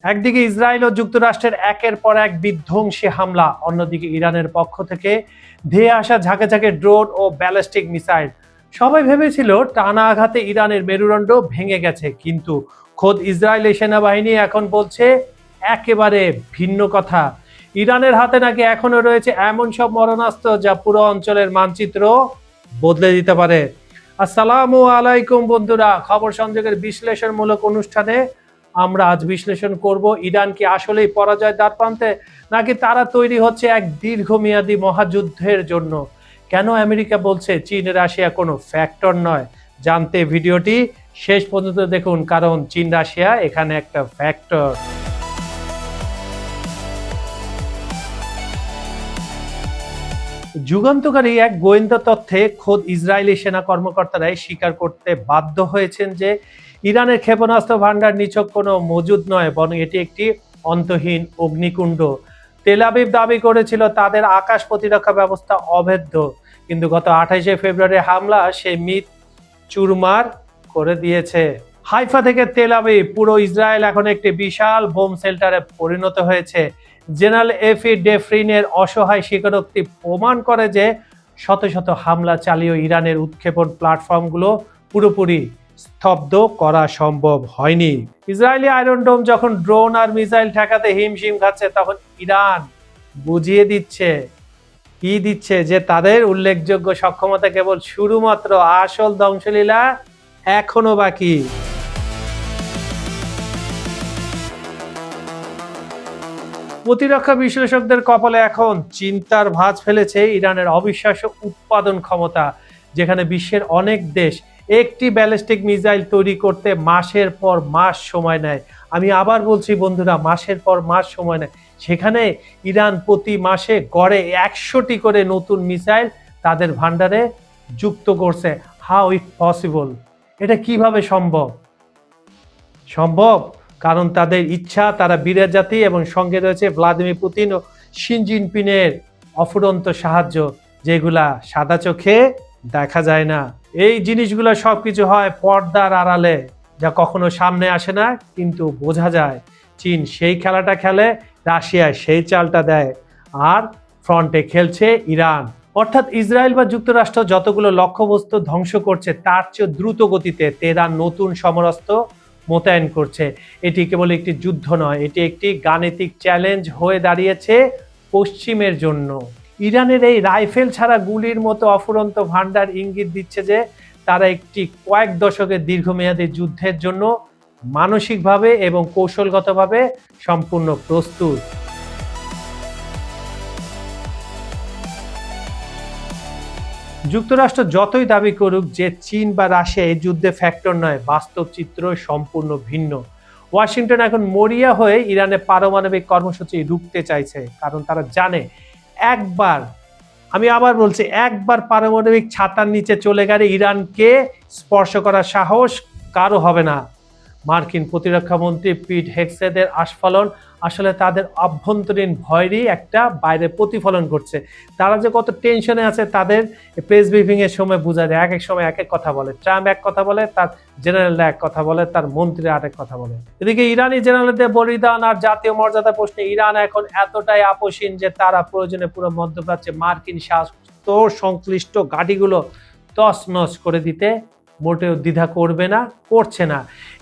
একদিকে ইসরায়েল ও যুক্তরাষ্ট্রের একের পর এক বিধ্বংসী হামলা, অন্যদিকে ইরানের পক্ষ থেকে ধেয়ে আসা ঝাঁকে ঝাঁকে ড্রোন ও ব্যালিস্টিক মিসাইল। সবাই ভেবেছিল টানা আঘাতে ইরানের মেরুদণ্ড ভেঙে গেছে, কিন্তু খোদ ইসরায়েলি সেনাবাহিনী এখন বলছে একেবারে ভিন্ন কথা। ইরানের হাতে নাকি এখনো রয়েছে এমন সব মরণাস্ত্র যা পুরো অঞ্চলের মানচিত্র বদলে দিতে পারে। আসসালামু আলাইকুম বন্ধুরা, খবর সংযোগের বিশ্লেষণমূলক অনুষ্ঠানে আমরা আজ বিশ্লেষণ করব ইরান কি আসলেই পরাজয় দ্বারপ্রান্তে, নাকি তারা তৈরি হচ্ছে এক দীর্ঘমেয়াদী মহাযুদ্ধের জন্য। কেন আমেরিকা বলছে চীন রাশিয়া কোনো ফ্যাক্টর নয়, জানতে ভিডিওটি শেষ পর্যন্ত দেখুন, কারণ চীন রাশিয়া এখানে একটা ফ্যাক্টর। যুগান্তকারী এক গোয়েন্দা তথ্যে খোদ ইসরায়েলি সেনা কর্মকর্তারাই স্বীকার করতে বাধ্য হয়েছেন যে ইরানের ক্ষেপণাস্ত্র ভান্ডার নিছক কোনো মজুদ নয়, বরং এটি একটি অন্তহীন অগ্নিকুণ্ড। তেল আবিব দাবি করেছিল তাদের আকাশ প্রতিরক্ষা ব্যবস্থা অভেদ্য, কিন্তু গত 28শে ফেব্রুয়ারি হামলা সেই মিথ চুরমার করে দিয়েছে। হাইফা থেকে তেল আবিব, পুরো ইসরায়েল এখন একটি বিশাল বোম শেল্টারে পরিণত হয়েছে। জেনারেল এফি ডেফরিনের অসহায় স্বীকারোক্তি প্রমাণ করে যে শত শত হামলা চালিয়েও ইরানের উৎক্ষেপণ প্ল্যাটফর্মগুলো পুরোপুরি স্তব্ধ করা সম্ভব হয়নি। ইসরায়েলি আয়রন ডোম যখন ড্রোন আর মিসাইল ঠেকাতে হিমশিম খাচ্ছে, তখন ইরান বুঝিয়ে দিচ্ছে যে তাদের উল্লেখযোগ্য সক্ষমতা কেবল শুরু মাত্র, আসল ধ্বংসলীলা এখনো বাকি। প্রতিরক্ষা বিশ্লেষকদের কপালে এখন চিন্তার ভাঁজ ফেলেছে ইরানের অবিশ্বাস্য উৎপাদন ক্ষমতা, যেখানে বিশ্বের অনেক দেশ একটি ব্যালিস্টিক মিসাইল তৈরি করতে মাসের পর মাস সময় নেয়। আমি আবার বলছি বন্ধুরা, মাসের পর মাস সময় নেয়, সেখানে ইরান প্রতি মাসে গড়ে 100টি করে নতুন মিসাইল তাদের ভান্ডারে যুক্ত করছে। How it possible? এটা কিভাবে সম্ভব? কারণ তাদের ইচ্ছা, তারা বীরের জাতি, এবং সঙ্গে রয়েছে ভ্লাদিমির পুতিন ও শি জিনপিংয়ের অফুরন্ত সাহায্য, যেগুলা সাদা চোখে দেখা যায় না। এই জিনিসগুলো সবকিছু হয় পর্দার আড়ালে, যা কখনো সামনে আসে না, কিন্তু বোঝা যায়। চীন সেই খেলাটা খেলে, রাশিয়া সেই চালটা দেয়, আর ফ্রন্টে খেলছে ইরান। অর্থাৎ ইসরায়েল বা যুক্তরাষ্ট্র যতগুলো লক্ষ্যবস্তু ধ্বংস করছে, তার চেয়ে দ্রুত গতিতে তেহরান নতুন সমরাস্ত্র মোতায়েন করছে। এটি কেবল একটি যুদ্ধ নয়, এটি একটি গাণিতিক চ্যালেঞ্জ হয়ে দাঁড়িয়েছে পশ্চিমের জন্য। ইরানের এই রাইফেল ছাড়া গুলির মতো অফুরন্ত ভান্ডার ইঙ্গিত দিচ্ছে যে তারা একটি কয়েক দশকের দীর্ঘমেয়াদী যুদ্ধের জন্য মানসিকভাবে এবং কৌশলগতভাবে সম্পূর্ণ প্রস্তুত। যুক্তরাষ্ট্র যতই দাবি করুক যে চীন বা রাশিয়া এই যুদ্ধে ফ্যাক্টর নয়, বাস্তব চিত্র সম্পূর্ণ ভিন্ন। ওয়াশিংটন এখন মরিয়া হয়ে ইরানের পারমাণবিক কর্মসূচি রুখতে চাইছে, কারণ তারা জানে একবার, আমি আবার বলছি, একবার পারমাণবিক ছাতার নিচে চলে গেলে ইরানকে স্পর্শ করার সাহস কারো হবে না। মার্কিন প্রতিরক্ষা মন্ত্রী পিট হেগসেথের আস্ফালন আসলে তাদের অভ্যন্তরীণ ভয়েরই একটা বাইরে প্রতিফলন করছে। তারা যে কত টেনশনে আছে তাদের প্রেস ব্রিফিং এর সময় বোঝা যায়। এক এক সময় এক এক কথা বলে, ট্রাম্প এক কথা বলে, তার জেনারেলরা এক কথা বলে, তার মন্ত্রীরা আরেক কথা বলে। এদিকে ইরানি জেনারেলদের বলিদান আর জাতীয় মর্যাদা প্রশ্নে ইরান এখন এতটাই আপোষহীন যে তারা প্রয়োজনে পুরো মধ্যপ্রাচ্যে মার্কিন স্বাস্থ্য সংশ্লিষ্ট ঘাঁটিগুলো তছনছ করে দিতে মোটেও দ্বিধা করছে না।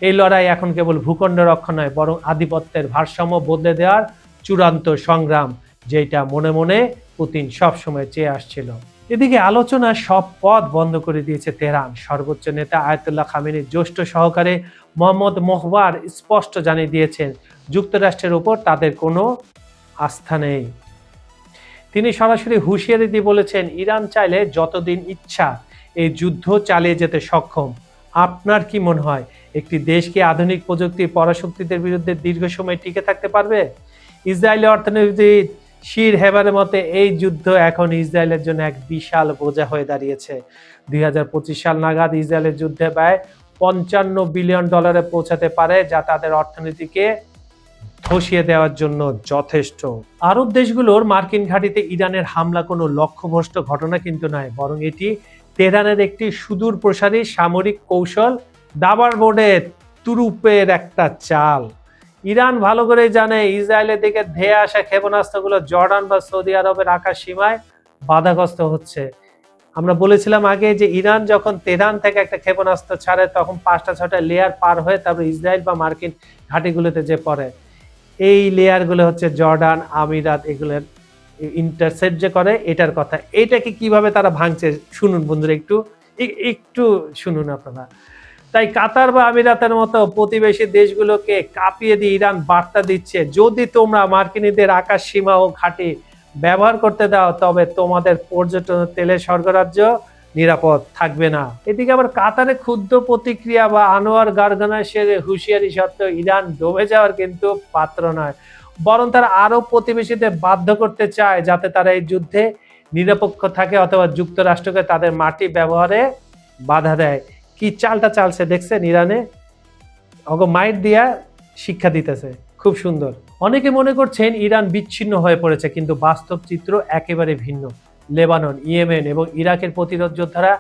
এই লড়াই এখন কেবল ভূখণ্ড রক্ষা নয়, বরং আধিপত্যের ভারসাম্য বদলে দেওয়ার চূড়ান্ত সংগ্রাম, যেটা মনে মনে পুতিন সবসময় চেয়ে আসছিল। এদিকে আলোচনা সব পথ বন্ধ করে দিয়েছে তেহরান। সর্বোচ্চ নেতা আয়াতুল্লাহ খামেনির জ্যেষ্ঠ সহকারী মোহাম্মদ মোহবার স্পষ্ট জানিয়ে দিয়েছেন যুক্তরাষ্ট্রের উপর তাদের কোনো আস্থা নেই। তিনি সরাসরি হুঁশিয়ারি দিয়ে বলেছেন, ইরান চাইলে যতদিন ইচ্ছা এই যুদ্ধ চালিয়ে যেতে সক্ষম। আপনার কি মনে হয় একটি দেশ কি আধুনিক প্রযুক্তির পরাশক্তিদের বিরুদ্ধে দীর্ঘ সময় টিকে থাকতে পারবে? ইসরায়েলি অর্থনীতিবিদ শির হেবারের মতে এই যুদ্ধ এখন ইসরায়েলের জন্য এক বিশাল বোঝা হয়ে দাঁড়িয়েছে। 2025 সাল নাগাদ ইসরায়েলের যুদ্ধে ব্যয় $55 বিলিয়ন পৌঁছাতে পারে, যা তাদের অর্থনীতিকে ধসিয়ে দেওয়ার জন্য যথেষ্ট। আরব দেশগুলোর মার্কিন ঘাঁটিতে ইরানের হামলা কোনো লক্ষ্যভ্রষ্ট ঘটনা কিন্তু নয়, বরং এটি তেহরানের একটি সুদূর প্রসারী সামরিক কৌশল, দাবার বোর্ডে তুরুপের একটা চাল। ইরান ভালো করেই জানে ইসরায়েলের দিকে ধেয়ে আসা ক্ষেপণাস্ত্রগুলো জর্ডান বা সৌদি আরবের আকাশ সীমায় বাধাগ্রস্ত হচ্ছে। আমরা বলেছিলাম আগে যে ইরান যখন তেহরান থেকে একটা ক্ষেপণাস্ত্র ছাড়ে তখন 5টা-6টা লেয়ার পার হয়ে তারপর ইসরায়েল বা মার্কিন ঘাঁটিগুলোতে যে পড়ে, এই লেয়ারগুলো হচ্ছে জর্ডান, আমিরাত, এগুলোর ইন্টারসেপ্ট যে করে এটার কথা। এটাকে কিভাবে তারা ভাঙছে শুনুন বন্ধুরা, একটু শুনুন আপনারা। তাই কাতার বা আমিরাতের মতো প্রতিবেশী দেশগুলোকে কাঁপিয়ে দিয়ে ইরান বার্তা দিচ্ছে, যদি তোমরা মার্কিনীদের আকাশ সীমা ও ঘাঁটি ব্যবহার করতে দাও তবে তোমাদের পর্যটন তেলের স্বর্গরাজ্য নিরাপদ থাকবে না। এদিকে আবার কাতারে ক্ষুদ্র প্রতিক্রিয়া বা আনোয়ার গার্গানাসের হুঁশিয়ারি সত্ত্বেও ইরান ডুবে যাওয়ার কিন্তু পাত্র নয়, বরং তারা আরো প্রতিবেশীদের বাধ্য করতে চায় যাতে তারা এই যুদ্ধে নিরপেক্ষ থাকে অথবা যুক্তরাষ্ট্রকে তাদের মাটি ব্যবহারে বাধা দেয়। কি চালটা চালছে দেখছেন ইরানে, মাইট দিয়া শিক্ষা দিতেছে, খুব সুন্দর। অনেকে মনে করছেন ইরান বিচ্ছিন্ন হয়ে পড়েছে, কিন্তু বাস্তব চিত্র একেবারে ভিন্ন। লেবানন, ইয়েমেন এবং ইরাকের প্রতিরোধ যোদ্ধারা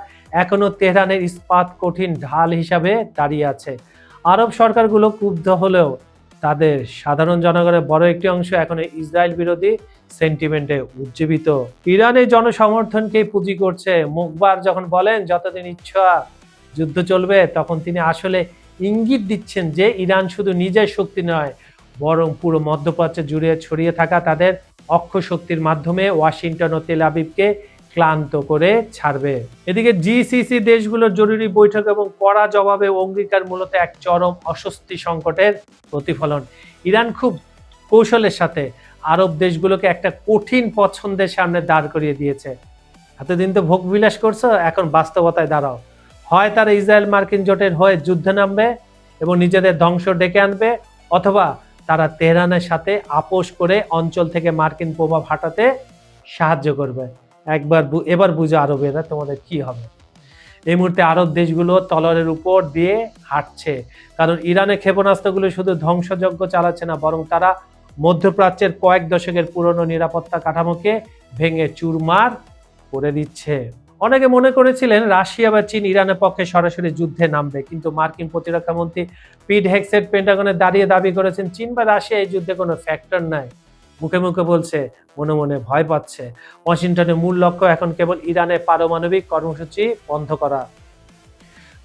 এখনো তেহরানের ইস্পাত কঠিন ঢাল হিসাবে দাঁড়িয়ে আছে। আরব সরকারগুলো ক্ষুব্ধ হলেও তাদের সাধারণ জনগণের বড় একটি অংশ এখনো ইসরায়েল বিরোধী সেন্টিমেন্টে উজ্জীবিত। ইরানের জনসমর্থনকে পুঁজি করছে। মুখবার যখন বলেন যতদিন ইচ্ছা যুদ্ধ চলবে, তখন তিনি আসলে ইঙ্গিত দিচ্ছেন যে ইরান শুধু নিজের শক্তি নয়, বরং পুরো মধ্যপ্রাচ্যে জুড়ে ছড়িয়ে থাকা তাদের অক্ষ শক্তির মাধ্যমে ওয়াশিংটন ও তেল আবিবকে ক্লান্ত করে ছাড়বে। এদিকে জিসিসি দেশগুলোর জরুরি বৈঠক এবং কড়া জবাবে অঙ্গীকার মূলত এক চরম অস্বস্তি সংকটের প্রতিফলন। ইরান খুব কৌশলের সাথে আরব দেশগুলোকে একটা কঠিন পছন্দের সামনে দাঁড় করিয়ে দিয়েছে। এতদিন তো ভোগ বিলাস করছো, এখন বাস্তবতায় দাঁড়াও। হয় তারা ইসরায়েল মার্কিন জোটের হয়ে যুদ্ধে নামবে এবং নিজেদের ধ্বংস ডেকে আনবে, অথবা তারা তেহরানের সাথে আপোষ করে অঞ্চল থেকে মার্কিন প্রভাব হাঁটাতে সাহায্য করবে। এবার বুঝো আরবেরা তোমাদের কি হবে। এই মুহূর্তে আরব দেশগুলো তলোয়ারের উপর দিয়ে হাঁটছে, কারণ ইরানের ক্ষেপণাস্ত্রগুলো শুধু ধ্বংসযজ্ঞ চালাচ্ছে না, বরং তারা মধ্যপ্রাচ্যের কয়েক দশকের পুরনো নিরাপত্তা কাঠামোকে ভেঙে চুরমার করে দিচ্ছে। অনেকে মনে করেছিলেন রাশিয়া বা চীন ইরানের পক্ষে সরাসরি যুদ্ধে নামবে, কিন্তু মার্কিন প্রতিরক্ষা মন্ত্রী পিট হেগসেট পেন্টাগনে দাঁড়িয়ে দাবি করেছেন চীন বা রাশিয়া এই যুদ্ধে কোনো ফ্যাক্টর নাই। মুখে মুখে বলছে, মনে মনে ভয় পাচ্ছে। ওয়াশিংটনের মূল লক্ষ্য এখন কেবল ইরানের পারমাণবিক কর্মসূচি বন্ধ করা।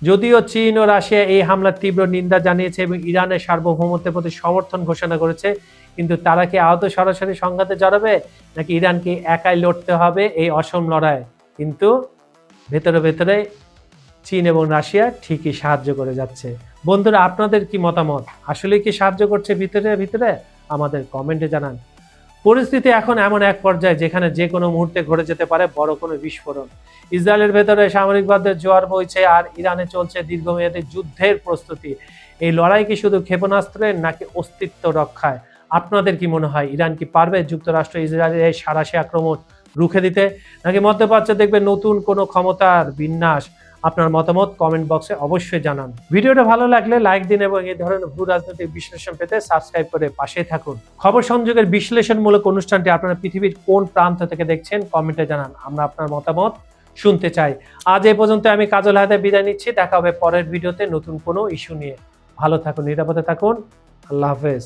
যদিও চীন ও রাশিয়া এই হামলার তীব্র নিন্দা জানিয়েছে এবং ইরানের সার্বভৌমত্বের প্রতি সমর্থন ঘোষণা করেছে, কিন্তু তারা কি আদৌ সরাসরি সংঘাতে জড়াবে, নাকি ইরানকে একাই লড়তে হবে এই অসম লড়াই? কিন্তু ভেতরে ভেতরে চীন এবং রাশিয়া ঠিকই সাহায্য করে যাচ্ছে। বন্ধুরা, আপনাদের কি মতামত? আসলে কি সাহায্য করছে ভিতরে ভিতরে? আমাদের কমেন্টে জানান। পরিস্থিতি এখন এমন এক পর্যায়ে যেখানে যে কোনো মুহূর্তে ঘটে যেতে পারে বড় কোনো বিস্ফোরণ। ইসরায়েলের ভেতরে সামরিকবাদের জোয়ার বইছে আর ইরানে চলছে দীর্ঘমেয়াদী যুদ্ধের প্রস্তুতি। এই লড়াই কি শুধু ক্ষেপণাস্ত্রের নাকি অস্তিত্ব রক্ষায়? আপনাদের কি মনে হয় ইরান কি পারবে যুক্তরাষ্ট্র ইসরায়েলের এই সাঁড়াশি আক্রমণ রুখে দিতে, নাকি মধ্যপ্রাচ্যে দেখবে নতুন কোনো ক্ষমতার বিন্যাস? আপনার মতামত কমেন্ট বক্সে অবশ্যই জানান। ভিডিওটা ভালো লাগলে লাইক দিন এবং এই ধরনের ভূ রাজনৈতিক বিশ্লেষণ পেতে সাবস্ক্রাইব করে পাশে থাকুন। খবর সংযোগের বিশ্লেষণমূলক অনুষ্ঠানটি আপনারা পৃথিবীর কোন প্রান্ত থেকে দেখছেন কমেন্টে জানান, আমরা আপনার মতামত শুনতে চাই। আজ এই পর্যন্ত আমি কাজল হায়দার বিদায় নিচ্ছি। দেখা হবে পরের ভিডিওতে নতুন কোনো ইস্যু নিয়ে। ভালো থাকুন, নিরাপদে থাকুন। আল্লাহ হাফেজ।